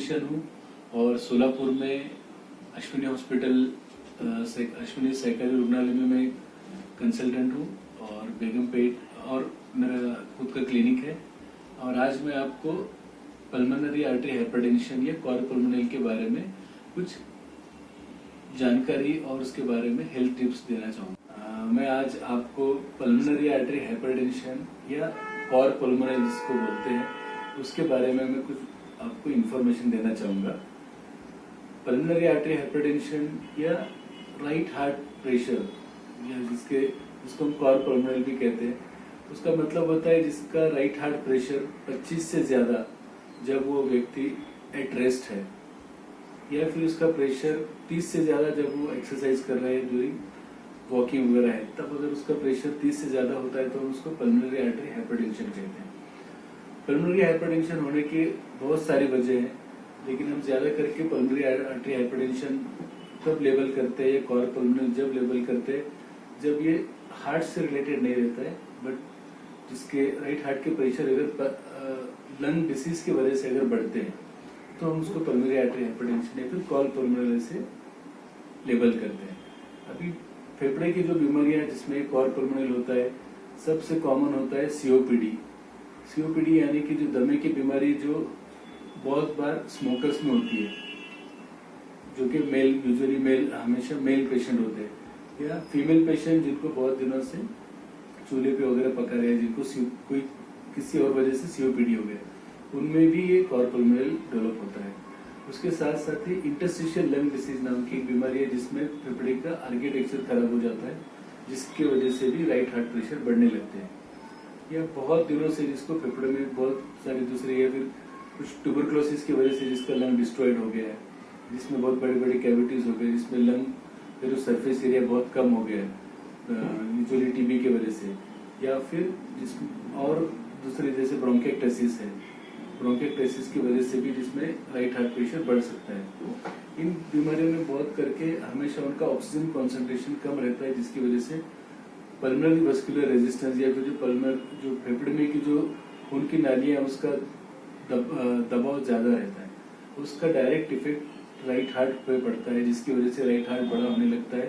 Physician हूँ और सोलापुर में अश्विनी हॉस्पिटल अश्विनी सहकारी रुग्णालय में मैं कंसल्टेंट हूँ और बेगमपेट और मेरा खुद का क्लिनिक है। और आज मैं आपको पल्मोनरी आर्टरी हाइपरटेंशन या कॉर्ड के बारे में कुछ जानकारी और उसके बारे में हेल्थ टिप्स देना चाहूँगा। मैं आज आपको पल्मोनरी आर्टरी हाइपरटेंशन या कॉर पल्मोनरी जिसको बोलते हैं उसके बारे में मैं कुछ आपको इन्फॉर्मेशन देना चाहूँगा। पल्मोनरी आर्टरी हाइपरटेंशन या राइट हार्ट प्रेशर या जिसको हम कॉर पल्मोनरी भी कहते हैं, उसका मतलब होता है जिसका राइट हार्ट प्रेशर 25 से ज़्यादा जब वो व्यक्ति एट रेस्ट है, या फिर उसका प्रेशर 30 से ज़्यादा जब वो एक्सरसाइज कर रहे हैं ड्यूरिंग वॉकिंग वगैरह है, तब अगर उसका प्रेशर 30 से ज़्यादा होता है तो हम उसको पल्मोनरी आर्टरी हाइपरटेंशन कहते हैं। पल्मोनरी हाइपरटेंशन होने के बहुत सारी वजह हैं, लेकिन हम ज़्यादा करके पल्मोनरी आर्टरी हाइपरटेंशन तब लेवल करते हैं या कॉर पल्मोनरी जब लेवल करते हैं जब ये हार्ट से रिलेटेड नहीं रहता है, बट जिसके राइट हार्ट के प्रेशर अगर लंग डिसीज की वजह से अगर बढ़ते हैं तो हम उसको पल्मोनरी आर्टरी हाइपरटेंशन या फिर कॉर पल्मोनरी से लेबल करते हैं। अभी फेफड़े की जो बीमारियां जिसमें कॉर पल्मोनरी होता है, सबसे कॉमन होता है सीओपीडी यानी कि जो दमे की बीमारी जो बहुत बार स्मोकर्स में होती है, जो कि यूजुअली हमेशा मेल पेशेंट होते हैं, या फीमेल पेशेंट जिनको बहुत दिनों से चूल्हे पे वगैरह पका रहे हैं, जिनको कोई किसी और वजह से सीओपीडी हो गया, उनमें भी ये कॉर पल्मोनरी डेवलप होता है। उसके साथ साथ ही इंटरस्टिशियल लंग डिसीज नाम की एक बीमारी है जिसमें फेफड़े का आर्किटेक्चर खराब हो जाता है, जिसकी वजह से भी राइट हार्ट प्रेशर बढ़ने लगते हैं। या बहुत दिनों से जिसको फेफड़े में बहुत सारी दूसरी या फिर कुछ ट्यूबरक्लोसिस की वजह से जिसका लंग डिस्ट्रॉयड हो गया है, जिसमें बहुत बड़े बड़े कैविटीज हो गए, जिसमें लंग का जो सरफेस एरिया बहुत कम हो गया है यूजुअली टीबी की वजह से, या फिर और दूसरे जैसे ब्रोंकिएक्टासिस है, ब्रोंकिएक्टासिस की वजह से भी जिसमें राइट हार्ट प्रेशर बढ़ सकता है। इन बीमारियों में बहुत करके हमेशा उनका ऑक्सीजन कॉन्सेंट्रेशन कम रहता है, जिसकी वजह से पल्मोनरी वस्कुलर रेजिस्टेंस या फिर जो फेफड़े में की जो खून की नालियां उसका दबाव ज्यादा रहता है, उसका डायरेक्ट इफेक्ट राइट हार्ट पे पड़ता है, जिसकी वजह से राइट हार्ट बड़ा होने लगता है।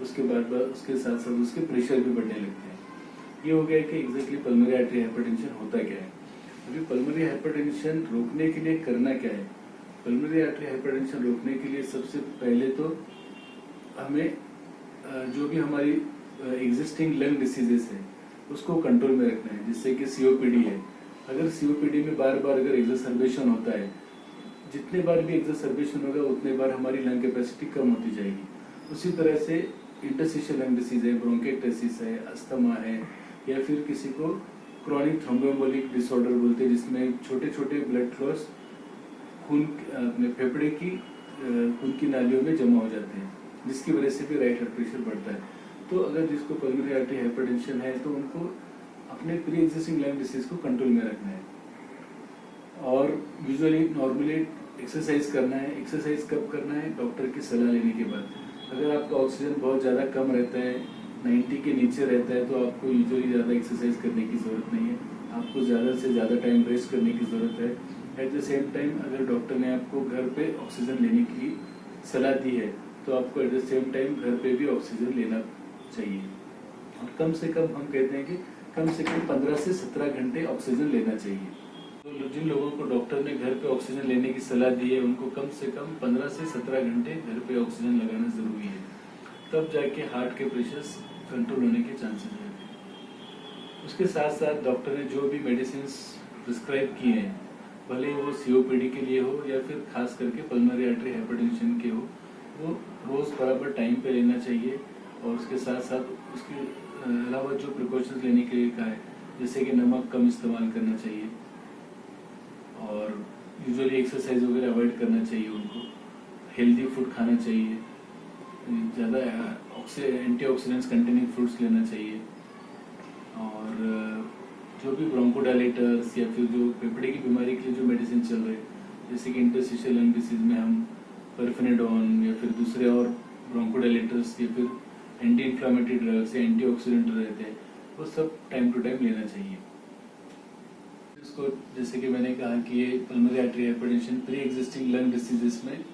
उसके बाद उसके साथ साथ उसके प्रेशर भी बढ़ने लगते हैं। ये हो गया कि एग्जैक्टली पल्मोनरी आर्टरी हाइपरटेंशन होता क्या है। अभी पल्मोनरी हाइपरटेंशन रोकने के लिए करना क्या है। पल्मोनरी आर्टरी हाइपरटेंशन रोकने के लिए सबसे पहले तो हमें जो भी हमारी एग्जिस्टिंग लंग डिसीजेस है उसको कंट्रोल में रखना है, जिससे कि सीओपीडी है। अगर सीओपीडी में बार बार अगर एक्सरबेशन होता है, जितने बार भी एक्सरबेशन होगा उतने बार हमारी लंग कैपेसिटी कम होती जाएगी। उसी तरह से इंटरस्टिशियल लंग डिसीज है, ब्रोंकिएक्टासिस है, अस्थमा है, या फिर किसी को क्रॉनिक थ्रोम्बोएम्बोलिक डिसऑर्डर बोलते हैं, जिसमें छोटे छोटे ब्लड क्लॉट्स खून अपने फेफड़े की खून की नालियों में जमा हो जाते हैं, जिसकी वजह से भी राइट हार्ट प्रेशर बढ़ता है। तो अगर जिसको पल्मोनरी आर्टरी हाइपरटेंशन है तो उनको अपने प्री एग्जिस्टिंग लंग डिसीज को कंट्रोल में रखना है और यूजुअली नॉर्मली एक्सरसाइज करना है। एक्सरसाइज कब करना है? डॉक्टर की सलाह लेने के बाद। अगर आपका ऑक्सीजन बहुत ज़्यादा कम रहता है, 90 के नीचे रहता है, तो आपको यूजुअली ज़्यादा एक्सरसाइज करने की ज़रूरत नहीं है। आपको ज़्यादा से ज़्यादा टाइम रेस्ट करने की ज़रूरत है। एट द सेम टाइम अगर डॉक्टर ने आपको घर पे ऑक्सीजन लेने की सलाह दी है तो आपको एट द सेम टाइम घर पे भी ऑक्सीजन लेना चाहिए। और कम से कम हम कहते हैं कि कम से कम 15 से 17 घंटे ऑक्सीजन लेना चाहिए। तो जिन लोगों को डॉक्टर ने घर पे ऑक्सीजन लेने की सलाह दी है उनको कम से कम 15 से 17 घंटे घर पे ऑक्सीजन लगाना जरूरी है, तब जाके हार्ट के प्रेशर कंट्रोल होने के चांसेस रहते हैं। उसके साथ साथ डॉक्टर ने जो भी मेडिसिन प्रिस्क्राइब किए हैं, भले वो सीओपीडी के लिए हो या फिर खास करके पल्मोनरी आर्टरी हाइपरटेंशन के हो, वो रोज बराबर टाइम पे लेना चाहिए। और उसके साथ साथ उसके अलावा जो प्रिकॉशंस लेने के लिए कहा है, जैसे कि नमक कम इस्तेमाल करना चाहिए और यूजुअली एक्सरसाइज वगैरह अवॉइड करना चाहिए उनको, हेल्दी फूड खाना चाहिए, ज़्यादा एंटीऑक्सीडेंट्स कंटेनिंग फ्रूट्स लेना चाहिए, और जो भी ब्रोंकोडायलेटर्स या फिर जो फेफड़े की बीमारी के लिए जो मेडिसिन चल रहे हैं, जैसे कि इंटरस्टिशियल लंग डिसीज में हम परफेनाडोन या फिर दूसरे और ब्रोंकोडायलेटर्स या फिर एंटी इन्फ्लामेटरी ड्रग्स या एंटीऑक्सीडेंट रहते हैं, वो सब टाइम टू टाइम लेना चाहिए। इसको जैसे कि मैंने कहा कि ये pulmonary artery hypertension pre existing lung diseases में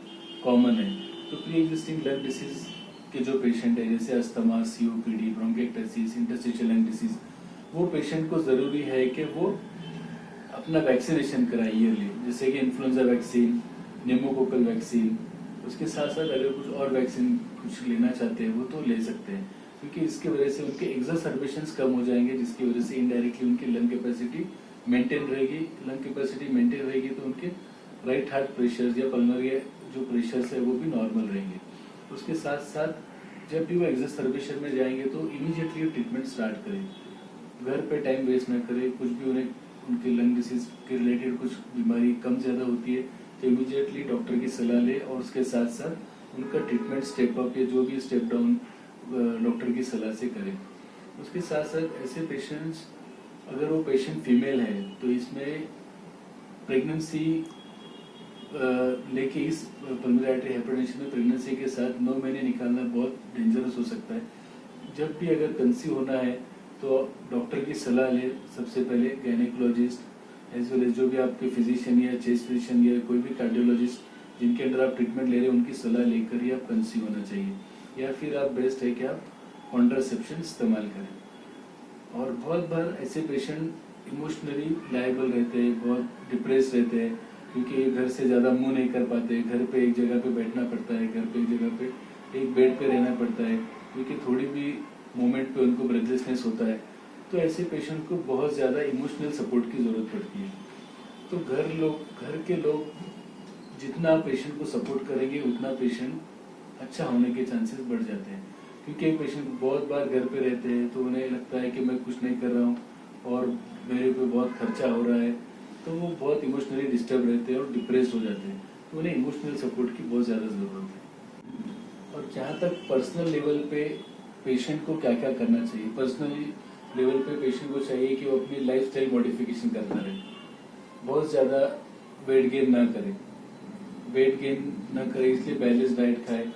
कॉमन है। तो प्री एग्जिस्टिंग लंग डिसीज के जो पेशेंट है जैसे asthma, COPD, bronchiectasis, interstitial lung disease, वो पेशेंट को जरूरी है कि वो अपना वैक्सीनेशन कराए ईयरली, जैसे कि इन्फ्लुएंजा वैक्सीन, निमोकोकल वैक्सीन। उसके साथ साथ अगर कुछ और वैक्सीन कुछ लेना चाहते हैं वो तो ले सकते हैं, क्योंकि इसकी वजह से उनके एक्सरसर्वेशंस कम हो जाएंगे, जिसकी वजह से इनडायरेक्टली उनकी लंग कैपेसिटी मेंटेन रहेगी। लंग कैपेसिटी मेंटेन रहेगी तो उनके राइट हार्ट प्रेशर या पल्मोनरी जो प्रेशर्स है वो भी नॉर्मल रहेंगे। उसके साथ साथ जब भी वो एक्सरसर्वेशन में जाएंगे तो इमीडिएटली ट्रीटमेंट स्टार्ट करें, घर पे टाइम वेस्ट ना करें। कुछ भी उन्हें उनके लंग डिसीज के रिलेटेड कुछ बीमारी कम ज़्यादा होती है तो इमीडिएटली डॉक्टर की सलाह ले, और उसके साथ साथ उनका ट्रीटमेंट स्टेप अप या जो भी स्टेप डाउन डॉक्टर की सलाह से करें। उसके साथ साथ ऐसे पेशेंट्स, अगर वो पेशेंट फीमेल है तो इसमें प्रेगनेंसी लेके इस पल्मोनरी आर्टरी हाइपरटेंशन में प्रेगनेंसी के साथ 9 महीने निकालना बहुत डेंजरस हो सकता है। जब भी अगर कंसीव होना है तो डॉक्टर की सलाह ले, सबसे पहले गायनेकोलॉजिस्ट एज वेल एज जो भी आपके फिजिशियन या चेस्ट फिजिशियन या कोई भी कार्डियोलॉजिस्ट जिनके अंडर आप ट्रीटमेंट ले रहे हैं उनकी सलाह लेकर ही आप कंसीव होना चाहिए, या फिर आप बेस्ट है कि आप कॉन्ट्रासेप्शन इस्तेमाल करें। और बहुत बार ऐसे पेशेंट इमोशनली लायबल रहते हैं, बहुत डिप्रेस रहते हैं, क्योंकि घर से ज़्यादा मूव नहीं कर पाते, घर पे एक जगह पे बैठना पड़ता है, घर पे एक जगह पे एक बेड पे रहना पड़ता है, क्योंकि थोड़ी भी मोमेंट पे उनको ब्रेथलेसनेस होता है। तो ऐसे पेशेंट को बहुत ज़्यादा इमोशनल सपोर्ट की ज़रूरत पड़ती है। तो घर के लोग जितना पेशेंट को सपोर्ट करेंगे उतना पेशेंट अच्छा होने के चांसेस बढ़ जाते हैं, क्योंकि पेशेंट बहुत बार घर पे रहते हैं तो उन्हें लगता है कि मैं कुछ नहीं कर रहा हूँ और मेरे पे बहुत खर्चा हो रहा है, तो वो बहुत इमोशनली डिस्टर्ब रहते हैं और डिप्रेस हो जाते हैं। तो उन्हें इमोशनल सपोर्ट की बहुत ज़्यादा ज़रूरत है। और जहाँ तक पर्सनल लेवल पे पेशेंट को क्या क्या करना चाहिए, पर्सनली लेवल पे पेशेंट को चाहिए कि वो अपनी लाइफस्टाइल मॉडिफिकेशन करता रहे, बहुत ज़्यादा वेट गेन ना करे, इसलिए बैलेंस डाइट खाए,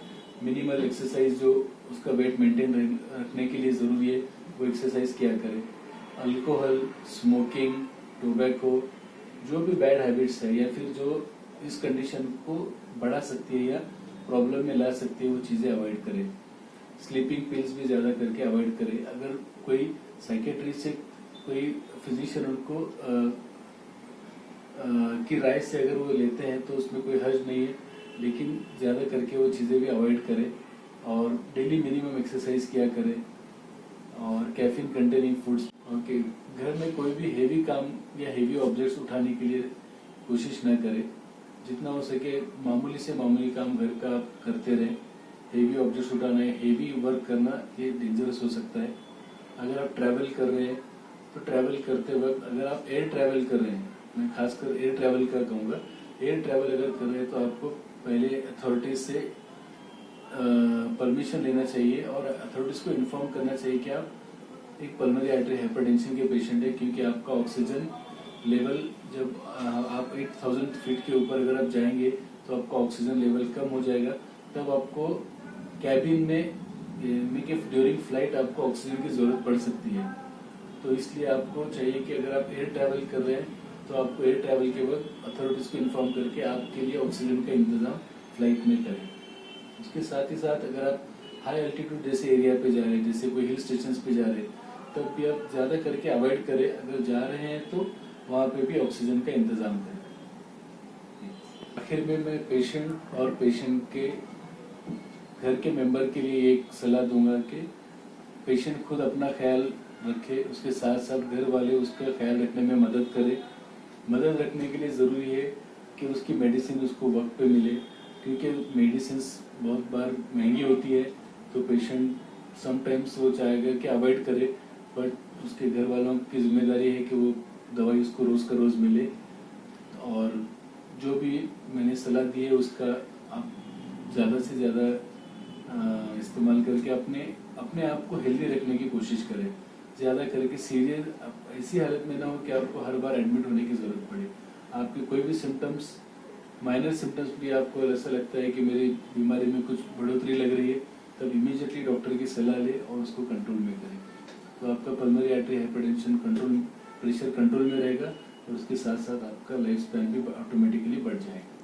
मिनिमल एक्सरसाइज जो उसका वेट मेंटेन रखने के लिए ज़रूरी है वो एक्सरसाइज किया करे। अल्कोहल, स्मोकिंग, टोबैको, जो भी बैड हैबिट्स है या फिर जो इस कंडीशन को बढ़ा सकती है या प्रॉब्लम में ला सकती है वो चीज़ें अवॉइड करें। स्लीपिंग पिल्स भी ज़्यादा करके अवॉइड करें। अगर कोई साइकेट्रिस्ट से कोई फिजिशियन उनको की राय से अगर वो लेते हैं तो उसमें कोई हर्ज नहीं है, लेकिन ज़्यादा करके वो चीज़ें भी अवॉइड करें और डेली मिनिमम एक्सरसाइज किया करें और कैफीन कंटेनिंग फूड्स। ओके, घर में कोई भी हेवी काम या हेवी ऑब्जेक्ट्स उठाने के लिए कोशिश न करें। जितना हो सके मामूली से मामूली काम घर का आप करते रहें। हेवी ऑब्जेक्ट्स उठाना है, हेवी वर्क करना, ये डेंजरस हो सकता है। अगर आप ट्रैवल कर रहे हैं तो ट्रैवल करते वक्त अगर आप एयर ट्रैवल कर रहे हैं, मैं खासकर एयर ट्रैवल का कहूँगा, एयर ट्रैवल अगर कर रहे हैं तो आपको पहले अथॉरिटीज से परमिशन लेना चाहिए और अथॉरिटीज को इन्फॉर्म करना चाहिए कि आप एक पल्मोनरी आर्टरी हाइपरटेंशन के पेशेंट है, क्योंकि आपका ऑक्सीजन लेवल जब आप 8000 फीट के ऊपर अगर आप जाएंगे तो आपका ऑक्सीजन लेवल कम हो जाएगा। तब आपको कैबिन में ड्यूरिंग फ्लाइट आपको ऑक्सीजन की जरूरत पड़ सकती है। तो इसलिए आपको चाहिए कि अगर आप एयर ट्रैवल कर रहे हैं तो आपको एयर ट्रैवल के वक्त अथॉरिटीज को इन्फॉर्म करके आपके लिए ऑक्सीजन का इंतजाम फ्लाइट में करें। उसके साथ ही साथ अगर आप हाई एल्टीट्यूड जैसे एरिया पे जा रहे हैं, जैसे कोई हिल स्टेशन पे जा रहे हैं, तब भी आप ज़्यादा करके अवॉइड करें। अगर जा रहे हैं तो वहाँ पे भी ऑक्सीजन का इंतजाम करें। आखिर में मैं पेशेंट और पेशेंट के घर के मेंबर के लिए एक सलाह दूंगा कि पेशेंट खुद अपना ख्याल रखे, उसके साथ साथ घर वाले उसका ख्याल रखने में मदद करें। मदद रखने के लिए ज़रूरी है कि उसकी मेडिसिन उसको वक्त पे मिले, क्योंकि मेडिसिन बहुत बार महंगी होती है। तो पेशेंट समटाइम्स वो चाहेगा कि अवॉइड करे, बट उसके घर वालों की जिम्मेदारी है कि वो दवाई उसको रोज़ का रोज़ मिले। और जो भी मैंने सलाह दी है उसका आप ज़्यादा से ज़्यादा इस्तेमाल करके अपने आप को हेल्दी रखने की कोशिश करें। ज़्यादा करके सीरियस ऐसी हालत में ना हो कि आपको हर बार एडमिट होने की ज़रूरत पड़े। आपके कोई भी सिम्टम्स, माइनर सिम्टम्स भी आपको ऐसा लगता है कि मेरी बीमारी में कुछ बढ़ोतरी लग रही है, तब इमीडिएटली डॉक्टर की सलाह ले और उसको कंट्रोल में करें। तो आपका pulmonary artery hypertension pressure control में रहेगा, और उसके साथ साथ आपका लाइफ स्पैन भी ऑटोमेटिकली बढ़ जाएगा।